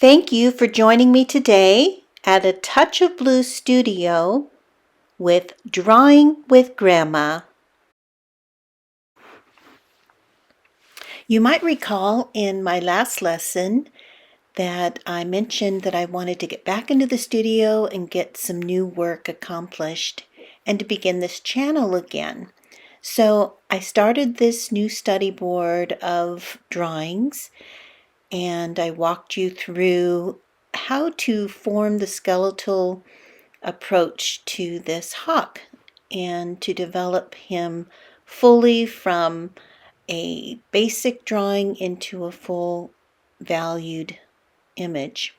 Thank you for joining me today at A Touch of Blue Studio with Drawing with Grandma. You might recall in my last lesson that I mentioned that I wanted to get back into the studio and get some new work accomplished and to begin this channel again. So I started this new study board of drawings and I walked you through how to form the skeletal approach to this hawk and to develop him fully from a basic drawing into a full valued image.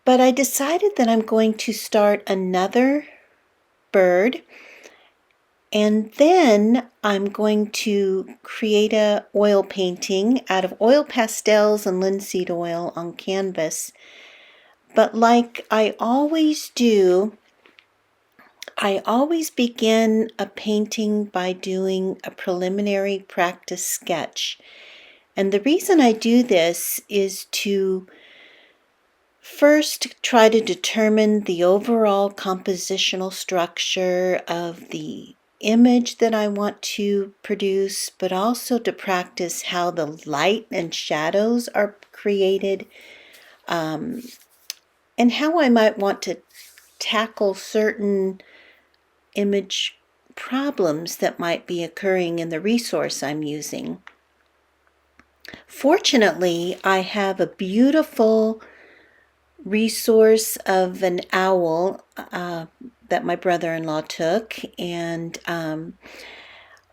But I decided that I'm going to start another bird, and then I'm going to create a oil painting out of oil pastels and linseed oil on canvas. But like I always do, I always begin a painting by doing a preliminary practice sketch. And the reason I do this is to first try to determine the overall compositional structure of the image that I want to produce, but also to practice how the light and shadows are created, and how I might want to tackle certain image problems that might be occurring in the resource I'm using. Fortunately, I have a beautiful resource of an owl that my brother-in-law took, and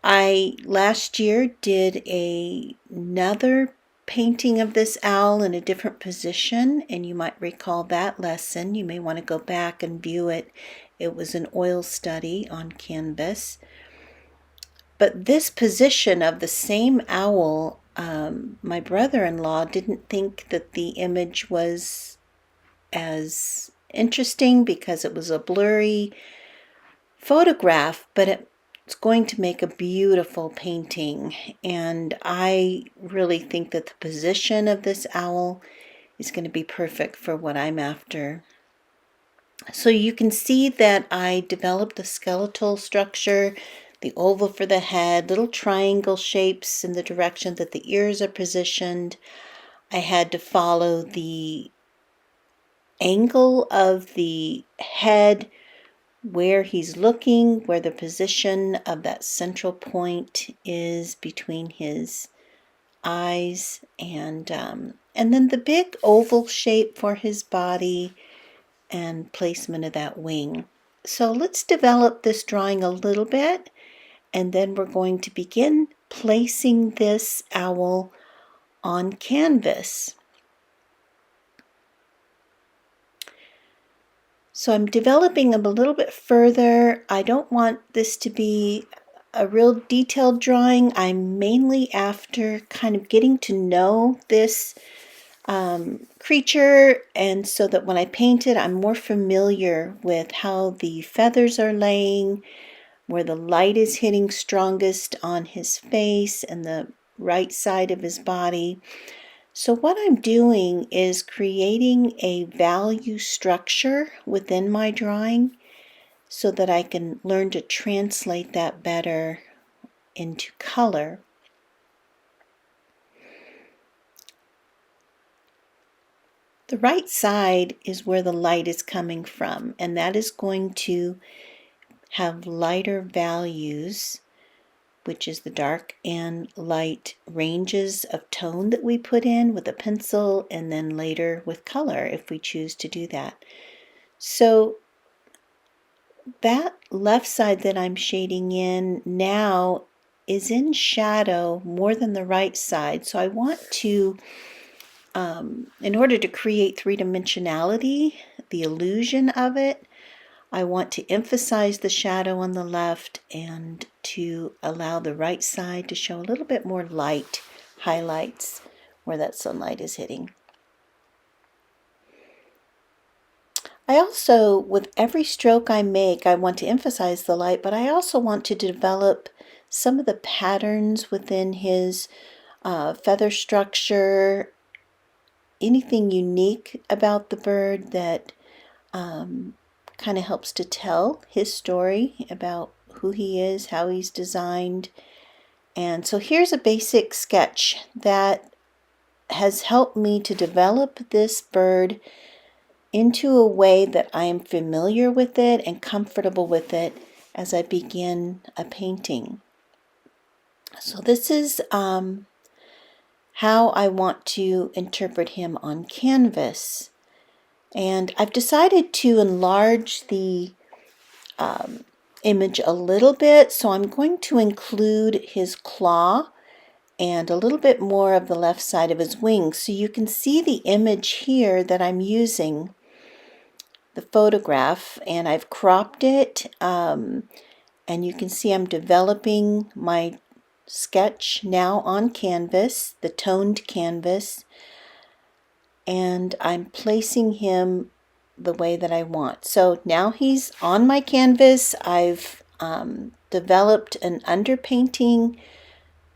I last year did another painting of this owl in a different position, and you might recall that lesson. You may want to go back and view it. It was an oil study on canvas. But this position of the same owl, my brother-in-law didn't think that the image was as interesting because it was a blurry photograph, but it's going to make a beautiful painting. And I really think that the position of this owl is going to be perfect for what I'm after. So you can see that I developed the skeletal structure, the oval for the head, little triangle shapes in the direction that the ears are positioned. I had to follow the angle of the head, where he's looking, where the position of that central point is between his eyes, and then the big oval shape for his body and placement of that wing. So let's develop this drawing a little bit, and then we're going to begin placing this owl on canvas. So I'm developing them a little bit further. I don't want this to be a real detailed drawing. I'm mainly after kind of getting to know this creature, and so that when I paint it, I'm more familiar with how the feathers are laying, where the light is hitting strongest on his face and the right side of his body. So what I'm doing is creating a value structure within my drawing so that I can learn to translate that better into color. The right side is where the light is coming from, and that is going to have lighter values, which is the dark and light ranges of tone that we put in with a pencil, and then later with color if we choose to do that. So that left side that I'm shading in now is in shadow more than the right side. So I want to, in order to create three-dimensionality, the illusion of it, I want to emphasize the shadow on the left and to allow the right side to show a little bit more light highlights where that sunlight is hitting. I also, with every stroke I make, I want to emphasize the light, but I also want to develop some of the patterns within his feather structure anything unique about the bird that kind of helps to tell his story about who he is, how he's designed. And so here's a basic sketch that has helped me to develop this bird into a way that I am familiar with it and comfortable with it as I begin a painting. So this is how I want to interpret him on canvas. And I've decided to enlarge the image a little bit, so I'm going to include his claw and a little bit more of the left side of his wing. So you can see the image here that I'm using, the photograph, and I've cropped it, and you can see I'm developing my sketch now on canvas, the toned canvas, and I'm placing him the way that I want. So now he's on my canvas. I've developed an underpainting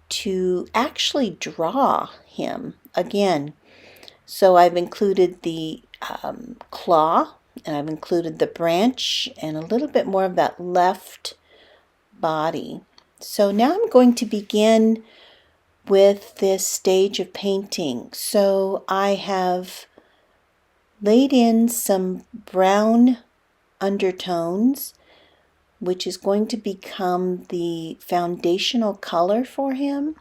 to actually draw him again. So I've included the claw, and I've included the branch and a little bit more of that left body. So now I'm going to begin with this stage of painting. So I have laid in some brown undertones, which is going to become the foundational color for him,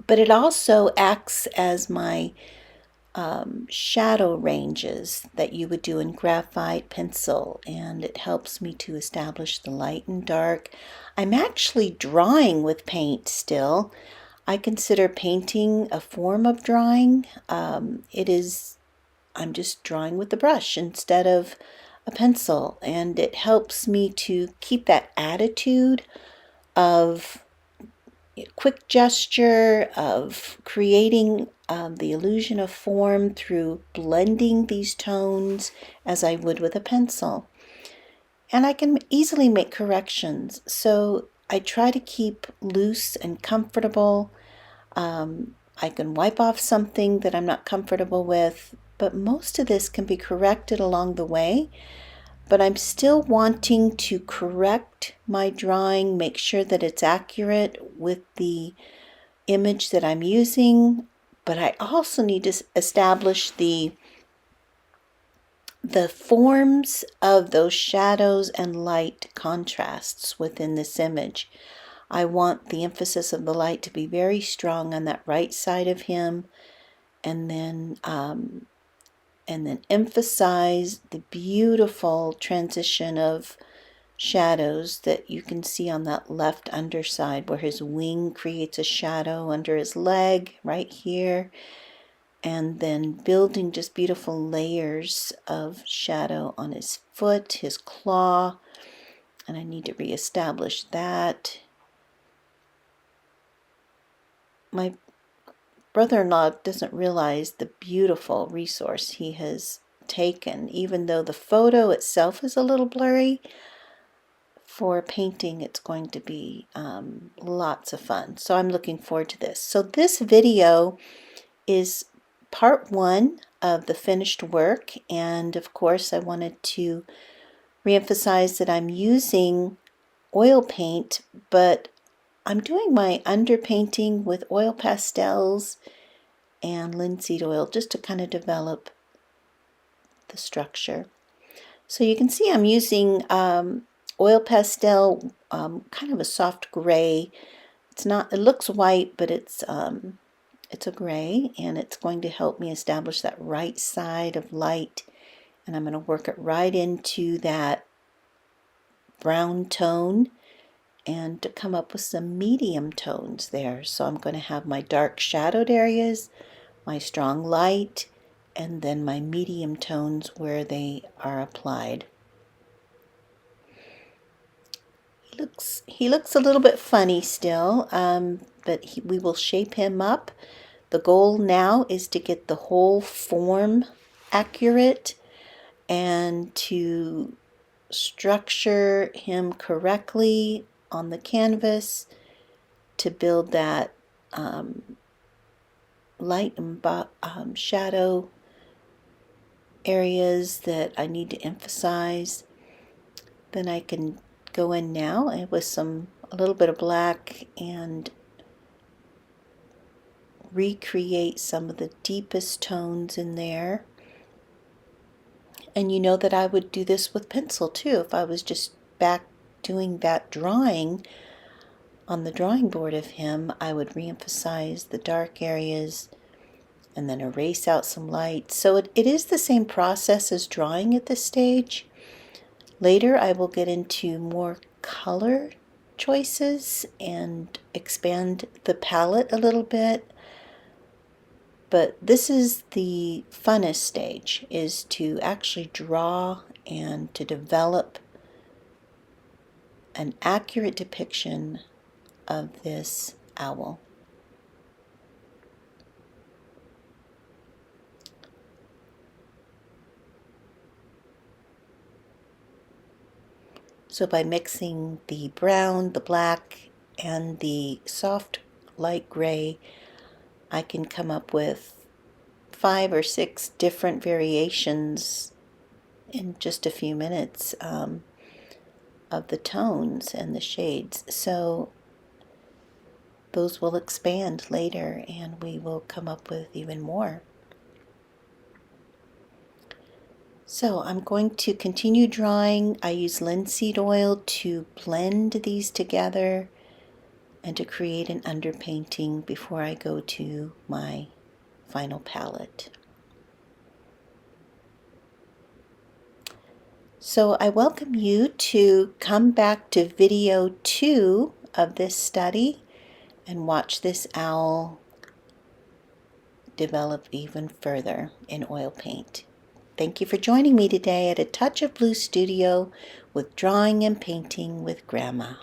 but it also acts as my shadow ranges that you would do in graphite pencil, and it helps me to establish the light and dark. I'm actually drawing with paint still. I consider painting a form of drawing. I'm just drawing with the brush instead of a pencil, and it helps me to keep that attitude of quick gesture, of creating the illusion of form through blending these tones as I would with a pencil. And I can easily make corrections, so I try to keep loose and comfortable. I can wipe off something that I'm not comfortable with, but most of this can be corrected along the way. But I'm still wanting to correct my drawing, make sure that it's accurate with the image that I'm using, but I also need to establish the forms of those shadows and light contrasts within this image. I want the emphasis of the light to be very strong on that right side of him, and then emphasize the beautiful transition of shadows that you can see on that left underside where his wing creates a shadow under his leg right here, and then building just beautiful layers of shadow on his foot, his claw, and I need to reestablish that. My brother-in-law doesn't realize the beautiful resource he has taken, even though the photo itself is a little blurry. For painting, it's going to be lots of fun. So I'm looking forward to this. So this video is part one of the finished work, and of course I wanted to reemphasize that I'm using oil paint, but I'm doing my underpainting with oil pastels and linseed oil just to kind of develop the structure. So you can see I'm using oil pastel, kind of a soft gray. It's not, it looks white, but it's a gray, and it's going to help me establish that right side of light, and I'm going to work it right into that brown tone and to come up with some medium tones there. So I'm going to have my dark shadowed areas, my strong light, and then my medium tones where they are applied. He looks a little bit funny still, but we will shape him up. The goal now is to get the whole form accurate and to structure him correctly on the canvas to build that light and shadow areas that I need to emphasize, then I can go in now and with a little bit of black and recreate some of the deepest tones in there. And you know that I would do this with pencil too. If I was just back doing that drawing on the drawing board of him, I would reemphasize the dark areas and then erase out some light. So it is the same process as drawing at this stage. Later I will get into more color choices and expand the palette a little bit. But this is the funnest stage, is to actually draw and to develop an accurate depiction of this owl. So by mixing the brown, the black, and the soft light gray, I can come up with 5 or 6 different variations in just a few minutes of the tones and the shades. So those will expand later and we will come up with even more. So I'm going to continue drawing. I use linseed oil to blend these together and to create an underpainting before I go to my final palette. So I welcome you to come back to video 2 of this study and watch this owl develop even further in oil paint. Thank you for joining me today at A Touch of Blue Studio with Drawing and Painting with Grandma.